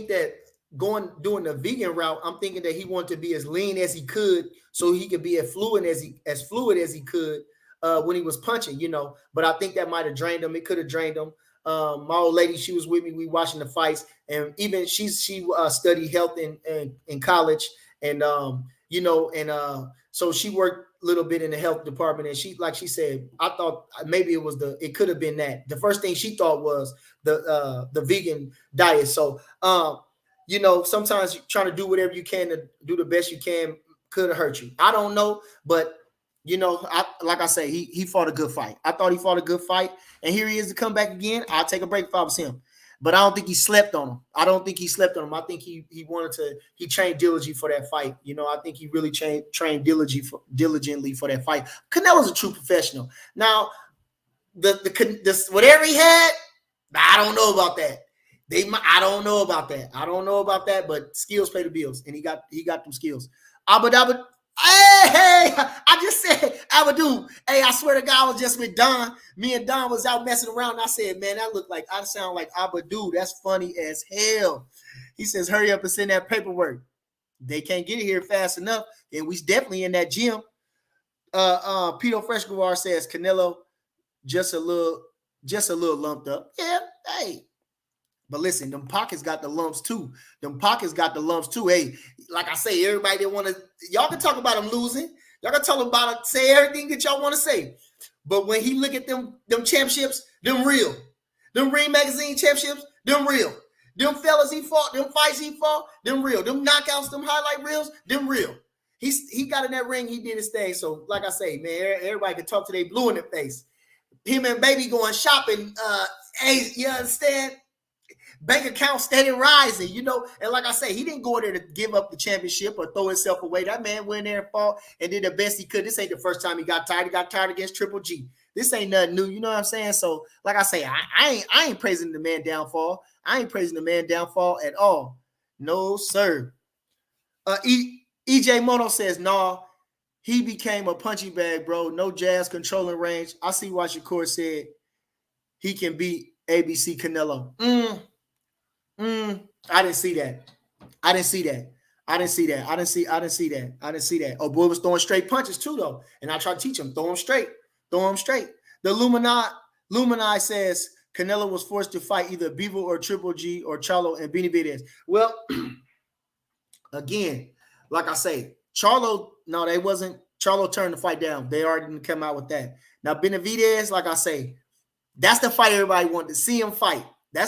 that doing the vegan route, I'm thinking that he wanted to be as lean as he could so he could be as fluid as he could when he was punching, you know. But I think that might have drained him. It could have drained him. My old lady, she was with me. We watching the fights, and even she studied health in college, and so she worked a little bit in the health department. And she said, I thought maybe it could have been that. The first thing she thought was the vegan diet. So sometimes trying to do whatever you can to do the best you can could have hurt you. I don't know, but like I say, he fought a good fight. I thought he fought a good fight, and here he is to come back again. I'll take a break if I was him, but I don't think he slept on him. I think he wanted to. He trained diligently for that fight. I think he really trained diligently for that fight. Canelo's a true professional. Now, the whatever he had, I don't know about that. I don't know about that, but skills pay the bills, and he got them skills. Abba, hey, I just said Abadou. Hey, I swear to God, I was just with Don. Me and Don was out messing around, and I said, man, I sound like Abadou. That's funny as hell. He says, hurry up and send that paperwork. They can't get it here fast enough, and we definitely in that gym. Pito Freshgawar says Canelo just a little lumped up. Yeah, hey. But listen, them pockets got the lumps too. Hey, like I say, everybody that want to, y'all can talk about him losing. Y'all can tell him about it, say everything that y'all want to say. But when he look at them championships, them real. Them Ring Magazine championships, them real. Them fellas he fought, them fights he fought, them real. Them knockouts, them highlight reels, them real. He got in that ring, he did his thing. So like I say, man, everybody can talk to they blue in the face. Him and baby going shopping. Hey, you understand? Bank account steady rising, and like I say, he didn't go there to give up the championship or throw himself away. That man went there and fought and did the best he could. This ain't the first time he got tired. He got tired against Triple G. This ain't nothing new, you know what I'm saying? So, like I say, I ain't praising the man downfall. I ain't praising the man downfall at all. No, sir. EJ Mono says, nah, he became a punching bag, bro. No jazz controlling range. I see why Shakur said he can beat ABC Canelo. I didn't see that. Oh, boy was throwing straight punches too, though. And I try to teach him, throw him straight. The Lumini says Canelo was forced to fight either Bivol or Triple G or Charlo and Benavidez. Well, again, like I say, Charlo turned the fight down. They already didn't come out with that. Now, Benavidez, like I say, that's the fight everybody wanted to see him fight. And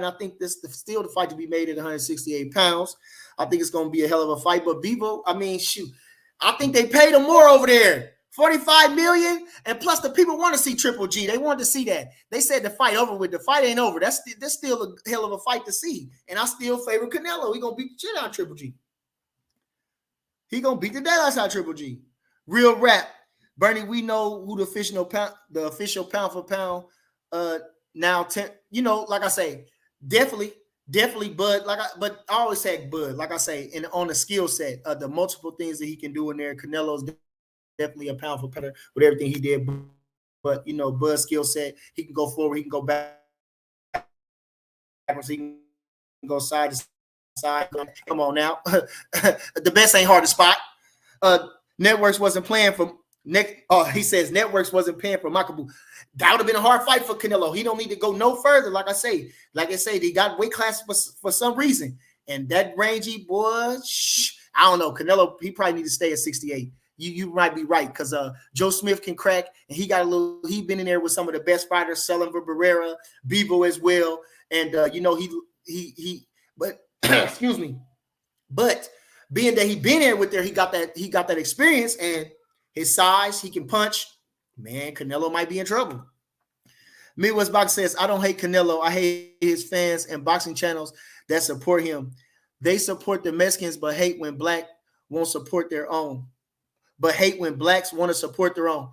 I think this is still the fight to be made at 168 pounds. I think it's going to be a hell of a fight. But Bivol, I think they paid him more over there. $45 million. And plus the people want to see Triple G. They wanted to see that. They said the fight over with. The fight ain't over. That's still a hell of a fight to see. And I still favor Canelo. He going to beat the shit out of Triple G. He going to beat the dead out of Triple G. Real rap. Bernie, we know who the official pound for pound now, like I say, definitely Bud. But I always say Bud, like I say, on the skill set, the multiple things that he can do in there. Canelo's definitely a pound for pound with everything he did. But Bud's skill set, he can go forward, he can go back, he can go side to side. Come on now, the best ain't hard to spot. Networks wasn't playing for. He says Networks wasn't paying for Makabu. That would have been a hard fight for Canelo. He don't need to go no further. Like I say, they got weight class for some reason. And that rangy boy, I don't know. Canelo, he probably need to stay at 68. You might be right, because Joe Smith can crack, and he been in there with some of the best fighters, Sullivan Barrera, Bivol as well. And but excuse me. But being that he been there with there, he got that experience and his size, he can punch. Man, Canelo might be in trouble. Midwest Box says, I don't hate Canelo. I hate his fans and boxing channels that support him. They support the Mexicans, but hate when black won't support their own. But hate when blacks want to support their own.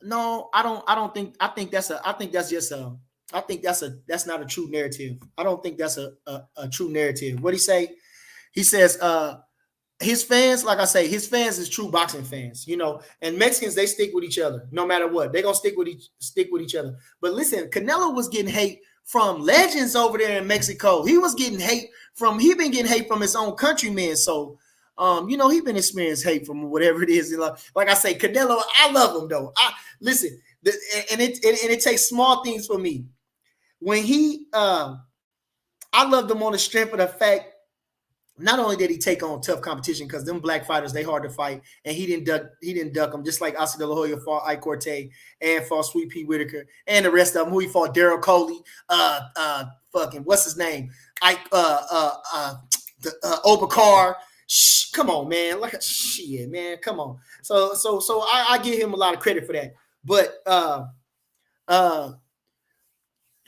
No, I think that's not a true narrative. I don't think that's a true narrative. What he say? He says, his fans, like I say, his fans is true boxing fans, you know, and Mexicans, they stick with each other no matter what. They're gonna stick with each other. But listen, Canelo was getting hate from legends over there in Mexico. He was getting hate from his own countrymen. So you know, he been experiencing hate from whatever it is. Like I say, Canelo, I love him though. It takes small things for me. When I loved him on the strength of the fact, not only did he take on tough competition, because them black fighters, they hard to fight, and he didn't duck them, just like Oscar De La Hoya fought Ike Corte and fought Sweet Pea Whitaker and the rest of them, who he fought Daryl Coley, fucking what's his name? Ike Obakar. Come on, man. Like a shit, man. Come on. So I give him a lot of credit for that. But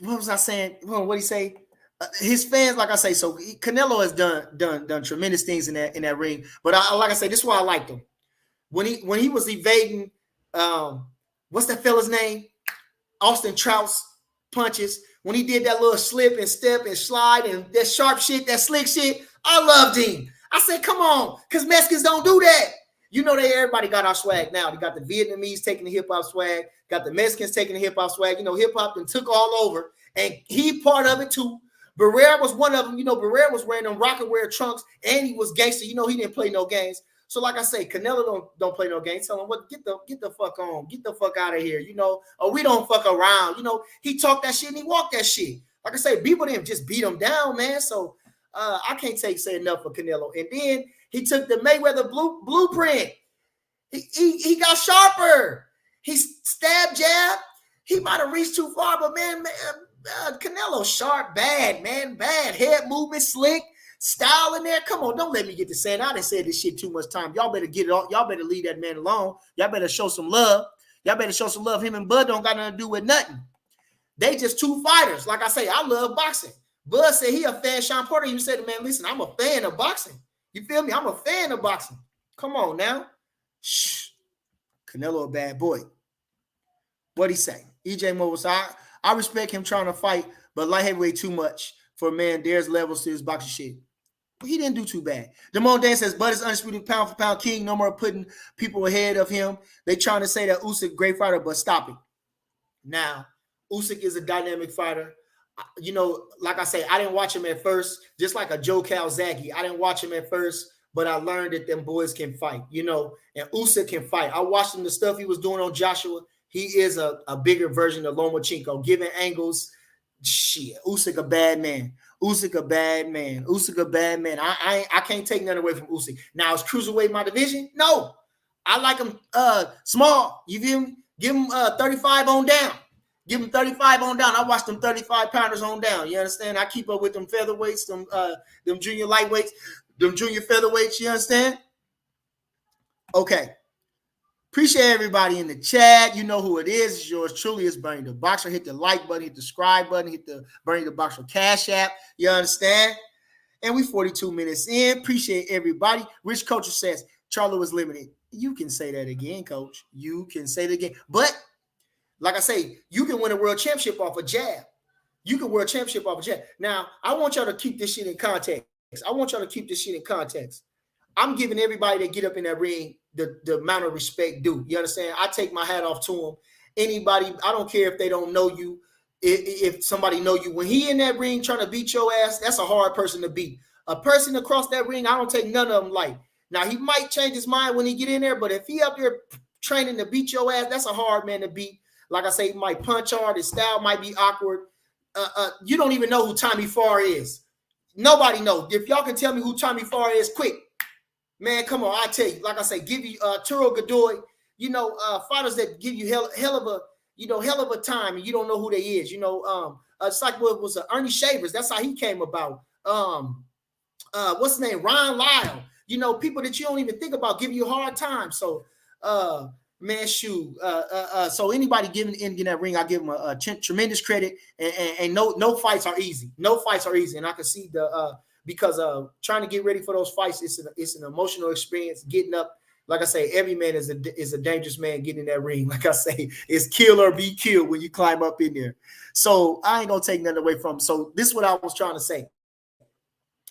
what was I saying? What did he say? His fans, like I say, so Canelo has done tremendous things in that ring. But like I say, this is why I liked him. When he was evading, what's that fella's name? Austin Trout's punches. When he did that little slip and step and slide and that sharp shit, that slick shit, I loved him. I said, come on, because Mexicans don't do that. You know, everybody got our swag now. They got the Vietnamese taking the hip-hop swag, got the Mexicans taking the hip-hop swag. You know, hip-hop then took all over, and he part of it too. Barrera was one of them. You know, Barrera was wearing them rocket wear trunks, and he was gangster. You know, he didn't play no games. So, like I say, Canelo don't play no games. Tell him, what, get the fuck on. Get the fuck out of here, you know, or we don't fuck around. You know, he talked that shit and he walked that shit. Like I say, people didn't just beat him down, man. So, I can't say enough for Canelo. And then he took the Mayweather blueprint. He got sharper. He stabbed, jab. He might have reached too far, but man, Canelo sharp, bad, man, bad. Head movement, slick, style in there. Come on, don't let me get to saying I done said this shit too much time. Y'all better get it off. Y'all better leave that man alone. Y'all better show some love. Y'all better show some love. Him and Bud don't got nothing to do with nothing. They just two fighters. Like I say, I love boxing. Bud said he a fan. Sean Porter even said, man, listen, I'm a fan of boxing. You feel me? I'm a fan of boxing. Come on now. Shh. Canelo a bad boy. What'd he say? EJ Moore was, I respect him trying to fight, but light heavyweight too much for a man. There's levels to his boxing shit. But he didn't do too bad. Damone Dan says, Bud is undisputed pound for pound king. No more putting people ahead of him. They trying to say that Usyk great fighter, but stop it. Now, Usyk is a dynamic fighter. You know, like I say, I didn't watch him at first, just like a Joe Calzaghe. I didn't watch him at first, but I learned that them boys can fight, you know, and Usyk can fight. I watched him, the stuff he was doing on Joshua. He is a bigger version of Lomachenko, giving angles. Shit, Usyk a bad man. Usyk a bad man. Usyk a bad man. I can't take nothing away from Usyk. Now, is cruiserweight my division? No. I like him small. You feel me? Give him 35 on down. Give them 35 on down. I watch them 35-pounders on down. You understand? I keep up with them featherweights, them junior lightweights, them junior featherweights. You understand? Okay. Appreciate everybody in the chat. You know who it is. It's yours truly. It's Bernie the Boxer. Hit the like button, hit the subscribe button, hit the Bernie the Boxer Cash App. You understand? And we 42 minutes in. Appreciate everybody. Rich Coach says Charlo is limited. You can say that again, Coach. You can say it again. But like I say, you can win a world championship off a jab. You can win a championship off a jab. Now, I want y'all to keep this shit in context. I'm giving everybody that get up in that ring the amount of respect due. You understand? I take my hat off to them. Anybody, I don't care if they don't know you, if somebody know you. When he in that ring trying to beat your ass, that's a hard person to beat. A person across that ring, I don't take none of them light. Now, he might change his mind when he get in there, but if he up there training to beat your ass, that's a hard man to beat. Like I say, he might punch hard. His style might be awkward. You don't even know who Tommy Farr is. Nobody knows. If y'all can tell me who Tommy Farr is, quick. Man, come on. I tell you. Like I say, give you Turo Godoy, you know, fighters that give you hell of a time, and you don't know who they is. You know, it's like what was Ernie Shavers. That's how he came about. what's his name? Ron Lyle. You know, people that you don't even think about give you a hard time. So, man, shoot. So anybody getting that ring, I give them a tremendous credit. And no fights are easy. No fights are easy. And I can see because trying to get ready for those fights, it's an emotional experience. Getting up, like I say, every man is a dangerous man getting in that ring. Like I say, it's kill or be killed when you climb up in there. So I ain't gonna take nothing away from him. So this is what I was trying to say.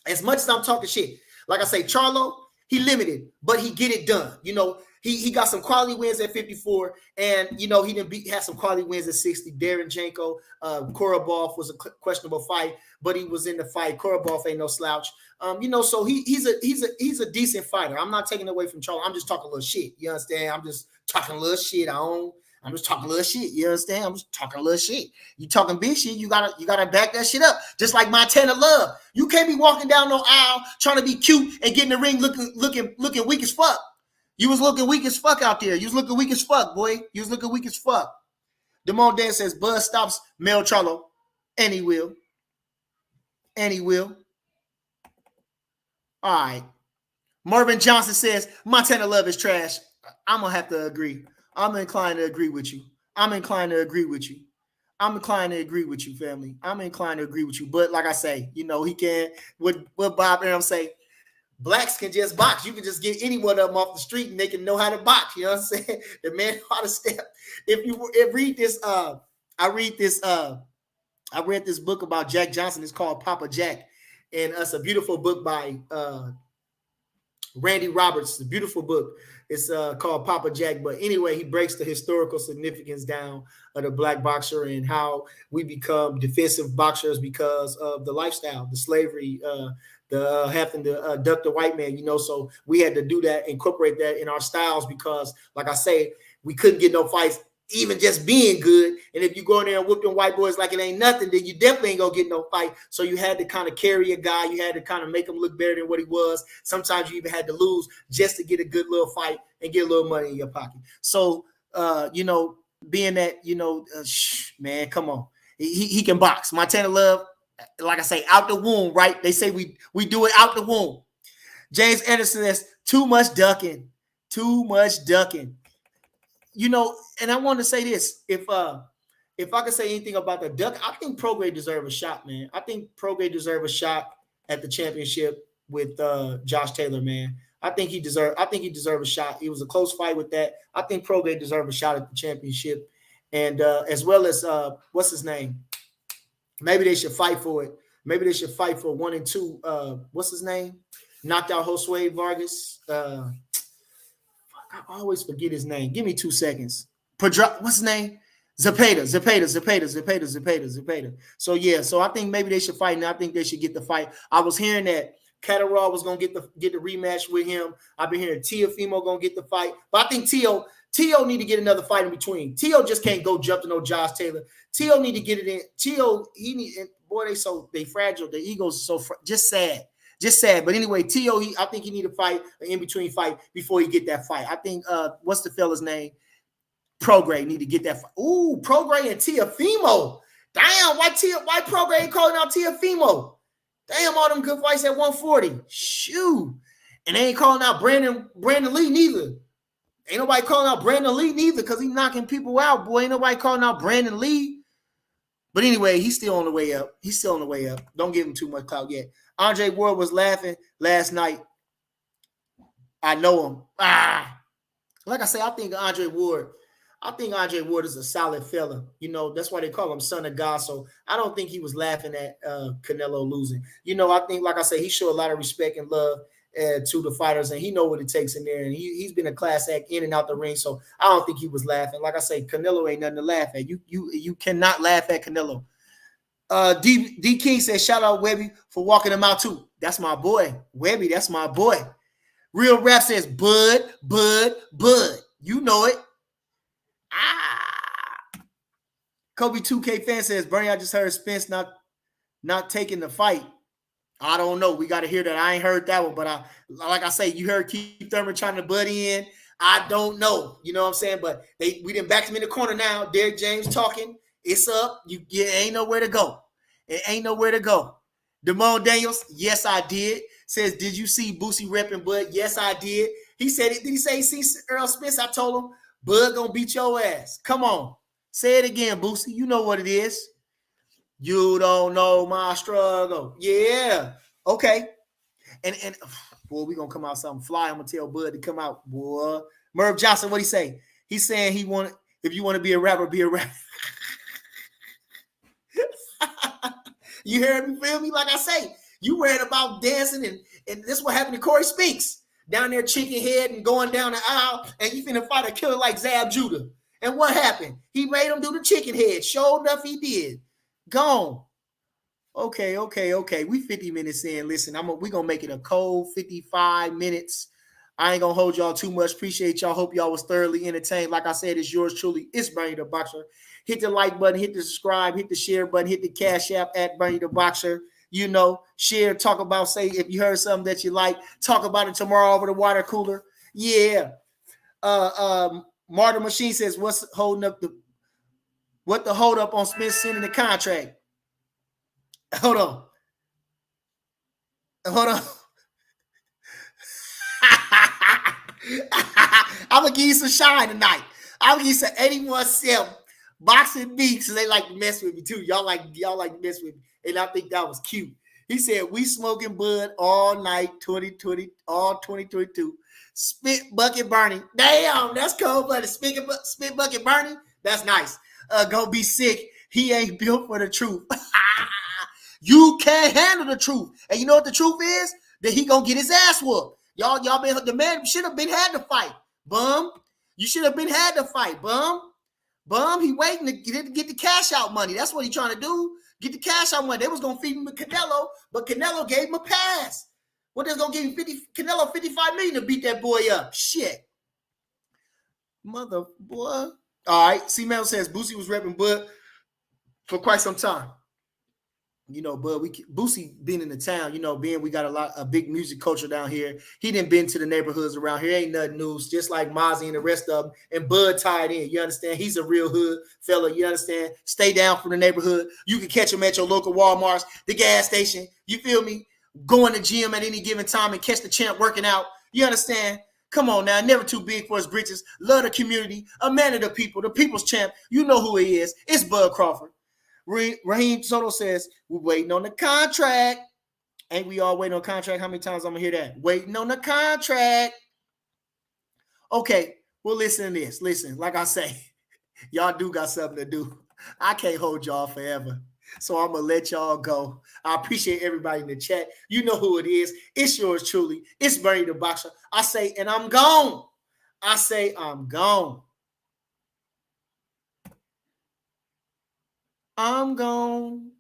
As much as I'm talking shit, like I say, Charlo, he limited, but he get it done. You know, he got some quality wins at 54, and you know he had some quality wins at 60. Darren Janko, Korobov was a questionable fight, but he was in the fight. Korobov ain't no slouch. You know, so he's a decent fighter. I'm not taking away from Charlo. I'm just talking a little shit. You understand? I'm just talking a little shit. I'm just talking a little shit. You understand? I'm just talking a little shit. You talking big shit, you gotta back that shit up. Just like Montana Love. You can't be walking down no aisle trying to be cute and get in the ring looking weak as fuck. You was looking weak as fuck out there. You was looking weak as fuck, boy. You was looking weak as fuck. Damon Dan says Bud stops Mel Charlo. And he will. And he will. All right. Marvin Johnson says Montana Love is trash. I'm gonna have to agree. I'm inclined to agree with you. I'm inclined to agree with you, family. I'm inclined to agree with you. But like I say, you know, he can, what Bob Aram say, blacks can just box. You can just get any one of them off the street and they can know how to box. You know what I'm saying? The man know how to step. If read this, I read this book about Jack Johnson. It's called Papa Jack. And it's a beautiful book by Randy Roberts. It's a beautiful book. It's called Papa Jack. But anyway, he breaks the historical significance down of the black boxer and how we become defensive boxers because of the lifestyle, the slavery, the having to duck the white man, you know. So we had to do that, incorporate that in our styles because, like I say, we couldn't get no fights even just being good. And if you go in there and whoop them white boys like it ain't nothing, then you definitely ain't gonna get no fight. So you had to kind of carry a guy. You had to kind of make him look better than what he was. Sometimes you even had to lose just to get a good little fight and get a little money in your pocket. So, you know, being that, you know, man, come on. He can box. Montana Love, like I say, out the womb, right? They say we do it out the womb. James Anderson says, too much ducking. You know, and I want to say this. If I could say anything about the duck, I think Prograis deserve a shot, man. I think Prograis deserve a shot at the championship with Josh Taylor, man. I think he deserve a shot. It was a close fight with that. I think Prograis deserve a shot at the championship. And as well as what's his name? Maybe they should fight for it. Maybe they should fight for 1 and 2. What's his name? Knocked out Josue Vargas. I always forget his name. Give me 2 seconds. What's his name? Zepeda. So yeah, so I think maybe they should fight, and I think they should get the fight. I was hearing that Catterall was gonna get the rematch with him. I've been hearing Teofimo gonna get the fight, but I think Teo need to get another fight in between. Teo just can't go jump to no Josh Taylor. Teo need to get it in. Boy, they fragile. The ego's so just sad. But anyway, I think he need a fight, an in-between fight before he get that fight. I think, what's the fella's name? Prograis need to get that fight. Ooh, Prograis and Teofimo. Damn, why Prograis ain't calling out Teofimo? Damn, all them good fights at 140. Shoot. And they ain't calling out Brandon Lee neither. Ain't nobody calling out Brandon Lee neither because he's knocking people out, boy. Ain't nobody calling out Brandon Lee. But anyway, he's still on the way up. Don't give him too much clout yet. Andre Ward was laughing last night. I know him. Like I say, I think Andre Ward is a solid fella. You know, that's why they call him son of God. So I don't think he was laughing at Canelo losing. You know, I think, like I say, he showed a lot of respect and love to the fighters, and he know what it takes in there. And he's been a class act in and out the ring. So I don't think he was laughing. Like I say, Canelo ain't nothing to laugh at. You cannot laugh at Canelo. D King says, shout out Webby for walking him out too. That's my boy. Webby, that's my boy. Real Rap says, Bud. You know it. Kobe 2K fan says, Bernie, I just heard Spence not taking the fight. I don't know. We got to hear that. I ain't heard that one, but like I say, you heard Keith Thurman trying to butt in. I don't know. You know what I'm saying? But we didn't back him in the corner now. Derek James talking. It's up. You ain't nowhere to go. It ain't nowhere to go. Damon Daniels, yes, I did. says, did you see Boosie repping Bud? Yes, I did. He said it. Did he say he see Earl Spence? I told him, Bud gonna beat your ass. Come on. Say it again, Boosie. You know what it is. You don't know my struggle. Yeah. Okay. And boy, we gonna come out something fly. I'm gonna tell Bud to come out, boy. Merv Johnson, what he say? He's saying he want, if you want to be a rapper, be a rapper. You heard me, feel me? Like I say, you read about dancing, and this is what happened to Corey Spinks down there, chicken head and going down the aisle, and you finna fight a killer like Zab Judah. And what happened? He made him do the chicken head. Sure enough, he did. Gone. Okay. We 50 minutes in. Listen, we gonna make it a cold 55 minutes. I ain't gonna hold y'all too much. Appreciate y'all. Hope y'all was thoroughly entertained. Like I said, it's yours truly. It's Bernie the Boxer. Hit the like button, hit the subscribe, hit the share button, hit the Cash App at Bernie the Boxer. You know, share, talk about, say if you heard something that you like, talk about it tomorrow over the water cooler. Yeah. Marta Machine says, what the hold up on Spence sending the contract? Hold on. I'm gonna give you some shine tonight. I'm gonna give you some 81-7 boxing beats. So they like to mess with me too. Y'all like to mess with me. And I think that was cute. He said, we smoking bud all night, 2020, all 2022. Spit bucket burning. Damn, that's cold blooded. Spit bucket burning. That's nice. Go be sick. He ain't built for the truth. You can't handle the truth. And you know what the truth is? That he gonna get his ass whooped. Y'all been, the man should have been had to fight. Bum. You should have been had to fight, bum. He waiting to get the cash out money. That's what he trying to do. Get the cash out money. They was gonna feed him with Canelo, but Canelo gave him a pass. What they gonna give him Canelo $55 million to beat that boy up? Shit. Mother boy. All right. C-Mel says Boosie was repping Bud for quite some time. You know, Bud, Boosie been in the town, you know, we got a big music culture down here. He done been to the neighborhoods around here. Ain't nothing news, just like Mozzie and the rest of them. And Bud tied in, you understand? He's a real hood fella, you understand? Stay down from the neighborhood. You can catch him at your local Walmarts, the gas station, you feel me? Go in the gym at any given time and catch the champ working out. You understand? Come on now, never too big for his britches. Love the community, a man of the people, the people's champ. You know who he is. It's Bud Crawford. Raheem Soto says, we're waiting on the contract. Ain't we all waiting on contract? How many times I'm going to hear that? Waiting on the contract. Okay, well, listen to this. Listen, like I say, y'all do got something to do. I can't hold y'all forever. So I'm going to let y'all go. I appreciate everybody in the chat. You know who it is. It's yours truly. It's Bernie the Boxer. I say, and I'm gone. I say, I'm gone. I'm gone.